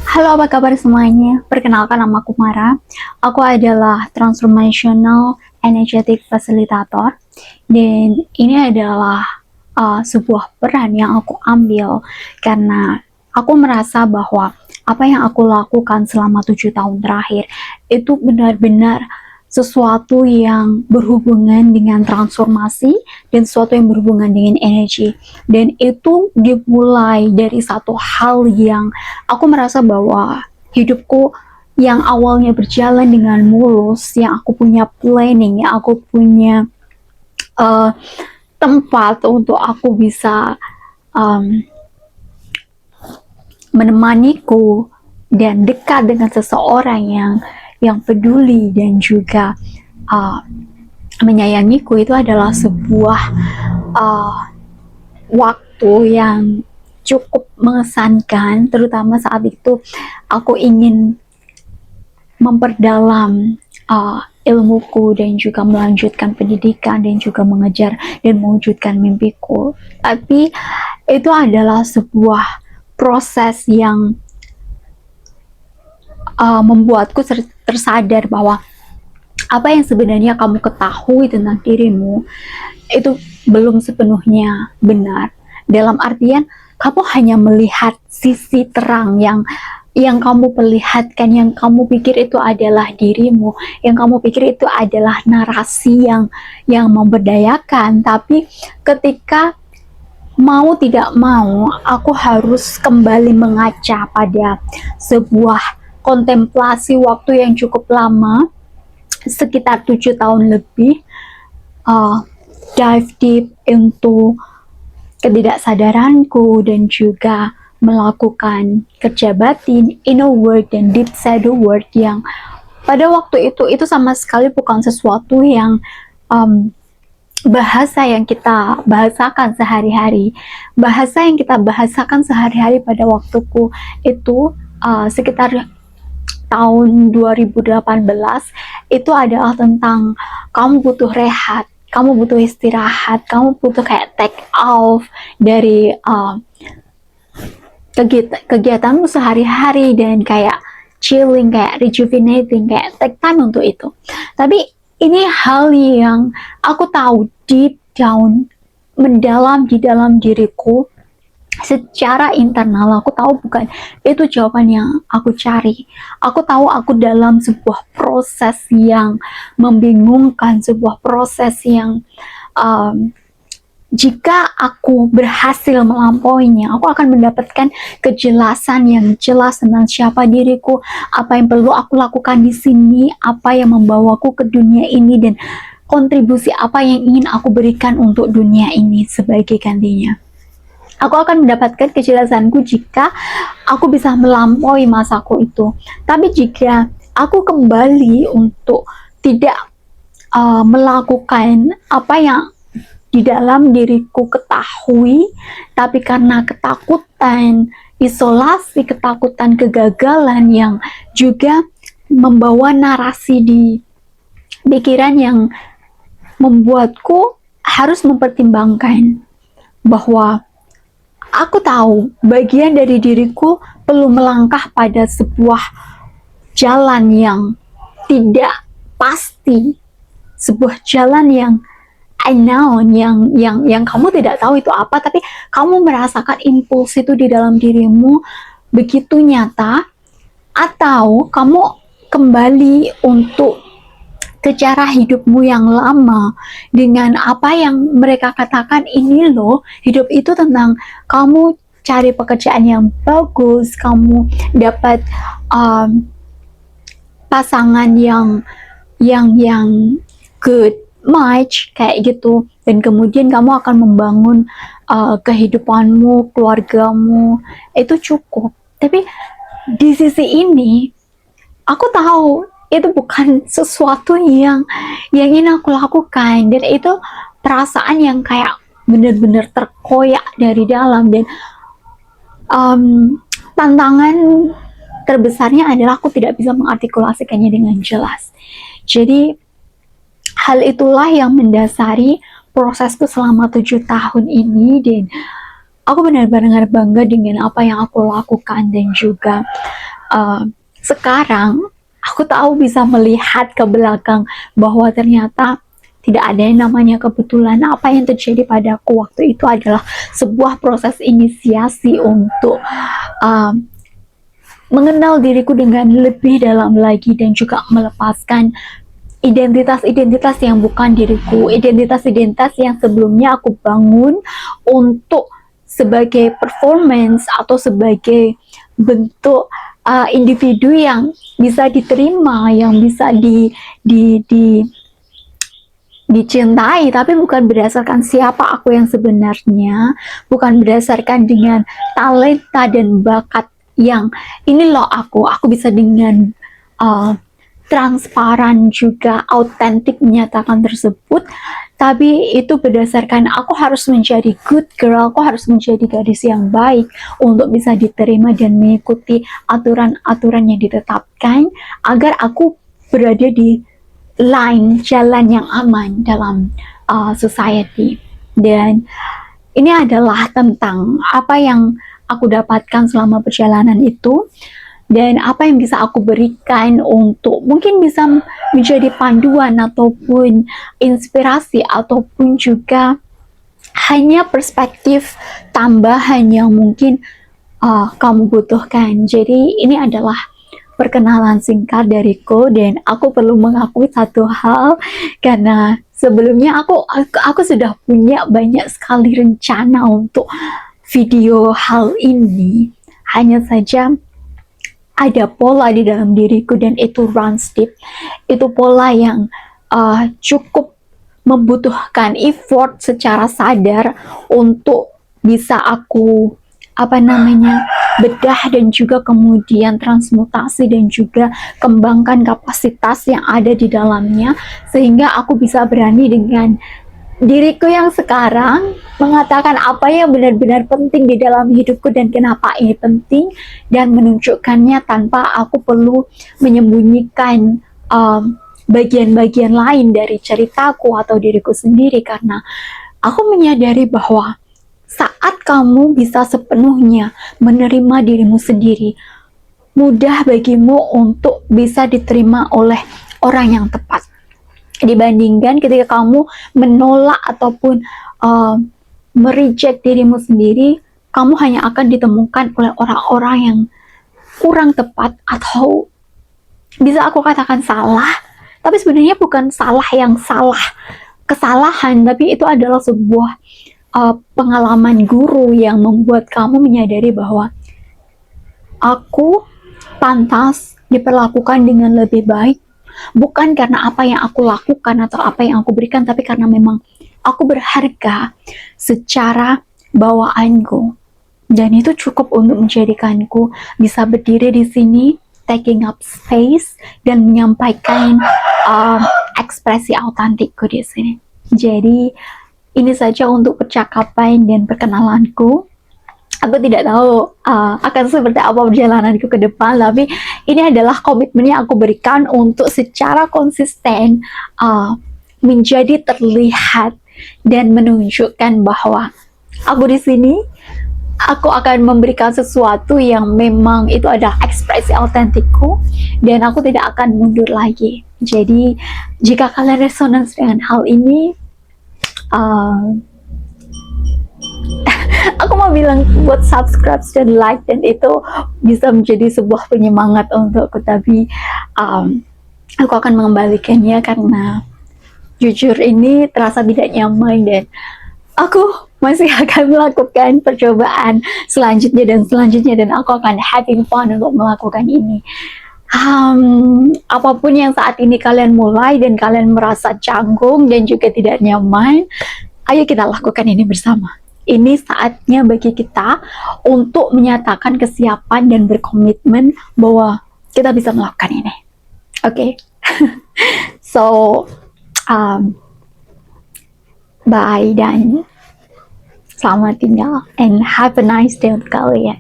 Halo, apa kabar semuanya? Perkenalkan, nama aku Mara. Aku adalah Transformational Energetic Facilitator, dan ini adalah sebuah peran yang aku ambil karena aku merasa bahwa apa yang aku lakukan selama 7 tahun terakhir itu benar-benar sesuatu yang berhubungan dengan transformasi dan sesuatu yang berhubungan dengan energi, dan itu dimulai dari satu hal yang aku merasa bahwa hidupku yang awalnya berjalan dengan mulus, yang aku punya planning, yang aku punya uh, tempat untuk aku bisa um, menemaniku dan dekat dengan seseorang yang peduli dan juga uh, menyayangiku, itu adalah sebuah uh, waktu yang cukup mengesankan, terutama saat itu aku ingin memperdalam ilmuku dan juga melanjutkan pendidikan dan juga mengejar dan mewujudkan mimpiku. Tapi itu adalah sebuah proses yang membuatku tersadar bahwa apa yang sebenarnya kamu ketahui tentang dirimu itu belum sepenuhnya benar. Dalam artian, kamu hanya melihat sisi terang yang kamu perlihatkan, yang kamu pikir itu adalah dirimu, yang kamu pikir itu adalah narasi yang memberdayakan. Tapi ketika mau tidak mau, aku harus kembali mengaca pada sebuah kontemplasi waktu yang cukup lama, sekitar 7 tahun lebih, dive deep into ketidaksadaranku dan juga melakukan kerja batin, inner work dan deep shadow work, yang pada waktu itu sama sekali bukan sesuatu yang bahasa yang kita bahasakan sehari-hari. Bahasa yang kita bahasakan sehari-hari pada waktuku itu sekitar tahun 2018 itu adalah tentang kamu butuh rehat, kamu butuh istirahat, kamu butuh kayak take off dari kegiatanmu sehari-hari dan kayak chilling, kayak rejuvenating, kayak take time untuk itu. Tapi ini hal yang aku tahu deep down, mendalam di dalam diriku, secara internal aku tahu bukan itu jawaban yang aku cari. Aku tahu aku dalam sebuah proses yang membingungkan, sebuah proses yang jika aku berhasil melampauinya, aku akan mendapatkan kejelasan yang jelas tentang siapa diriku, apa yang perlu aku lakukan di sini, apa yang membawaku ke dunia ini, dan kontribusi apa yang ingin aku berikan untuk dunia ini sebagai gantinya. Aku akan mendapatkan kejelasanku jika aku bisa melampaui masaku itu. Tapi jika aku kembali untuk tidak melakukan apa yang di dalam diriku ketahui, tapi karena ketakutan isolasi, ketakutan kegagalan yang juga membawa narasi di pikiran yang membuatku harus mempertimbangkan bahwa aku tahu bagian dari diriku perlu melangkah pada sebuah jalan yang tidak pasti, sebuah jalan yang unknown, yang kamu tidak tahu itu apa, tapi kamu merasakan impuls itu di dalam dirimu begitu nyata, atau kamu kembali untuk ke cara hidupmu yang lama dengan apa yang mereka katakan, ini loh hidup itu tentang kamu cari pekerjaan yang bagus, kamu dapat pasangan yang good match kayak gitu, dan kemudian kamu akan membangun kehidupanmu, keluargamu, itu cukup. Tapi di sisi ini aku tahu itu bukan sesuatu yang ingin aku lakukan, dan itu perasaan yang kayak benar-benar terkoyak dari dalam. Dan tantangan terbesarnya adalah aku tidak bisa mengartikulasikannya dengan jelas. Jadi hal itulah yang mendasari prosesku selama 7 tahun ini, dan aku benar-benar bangga dengan apa yang aku lakukan, dan juga sekarang aku tahu bisa melihat ke belakang bahwa ternyata tidak ada yang namanya kebetulan. Apa yang terjadi padaku waktu itu adalah sebuah proses inisiasi untuk mengenal diriku dengan lebih dalam lagi dan juga melepaskan identitas-identitas yang bukan diriku, identitas-identitas yang sebelumnya aku bangun untuk sebagai performance atau sebagai bentuk individu yang bisa diterima, yang bisa dicintai, tapi bukan berdasarkan siapa aku yang sebenarnya, bukan berdasarkan dengan talenta dan bakat yang ini loh aku bisa dengan transparan juga autentik menyatakan tersebut, tapi itu berdasarkan aku harus menjadi good girl, aku harus menjadi gadis yang baik untuk bisa diterima dan mengikuti aturan-aturan yang ditetapkan agar aku berada di jalan yang aman dalam society. Dan ini adalah tentang apa yang aku dapatkan selama perjalanan itu dan apa yang bisa aku berikan untuk mungkin bisa menjadi panduan ataupun inspirasi ataupun juga hanya perspektif tambahan yang mungkin kamu butuhkan. Jadi ini adalah perkenalan singkat dariku dan aku perlu mengakui satu hal karena sebelumnya aku sudah punya banyak sekali rencana untuk video hal ini, hanya saja ada pola di dalam diriku dan itu runs deep. Itu pola yang cukup membutuhkan effort secara sadar untuk bisa aku bedah dan juga kemudian transmutasi dan juga kembangkan kapasitas yang ada di dalamnya sehingga aku bisa berani dengan diriku yang sekarang mengatakan apa yang benar-benar penting di dalam hidupku dan kenapa ini penting dan menunjukkannya tanpa aku perlu menyembunyikan bagian-bagian lain dari ceritaku atau diriku sendiri, karena aku menyadari bahwa saat kamu bisa sepenuhnya menerima dirimu sendiri, mudah bagimu untuk bisa diterima oleh orang yang tepat. Dibandingkan ketika kamu menolak ataupun mereject dirimu sendiri, kamu hanya akan ditemukan oleh orang-orang yang kurang tepat atau bisa aku katakan salah. Tapi sebenarnya bukan salah yang salah kesalahan, tapi itu adalah sebuah pengalaman guru yang membuat kamu menyadari bahwa aku pantas diperlakukan dengan lebih baik, bukan karena apa yang aku lakukan atau apa yang aku berikan, tapi karena memang aku berharga secara bawaanku. Dan itu cukup untuk menjadikanku bisa berdiri di sini, taking up space, dan menyampaikan ekspresi autentikku di sini. Jadi ini saja untuk percakapan dan perkenalanku. Aku tidak tahu akan seperti apa perjalananku ke depan, tapi ini adalah komitmen yang aku berikan untuk secara konsisten menjadi terlihat dan menunjukkan bahwa aku di sini, aku akan memberikan sesuatu yang memang itu adalah ekspresi autentikku dan aku tidak akan mundur lagi. Jadi jika kalian resonance dengan hal ini, aku mau bilang buat subscribe dan like, dan itu bisa menjadi sebuah penyemangat untukku, tapi aku akan mengembalikannya karena jujur ini terasa tidak nyaman dan aku masih akan melakukan percobaan selanjutnya dan aku akan having fun untuk melakukan ini. Apapun yang saat ini kalian mulai dan kalian merasa canggung dan juga tidak nyaman, ayo kita lakukan ini bersama. Ini saatnya bagi kita untuk menyatakan kesiapan dan berkomitmen bahwa kita bisa melakukan ini. Oke? So, bye dan selamat tinggal and have a nice day untuk kalian.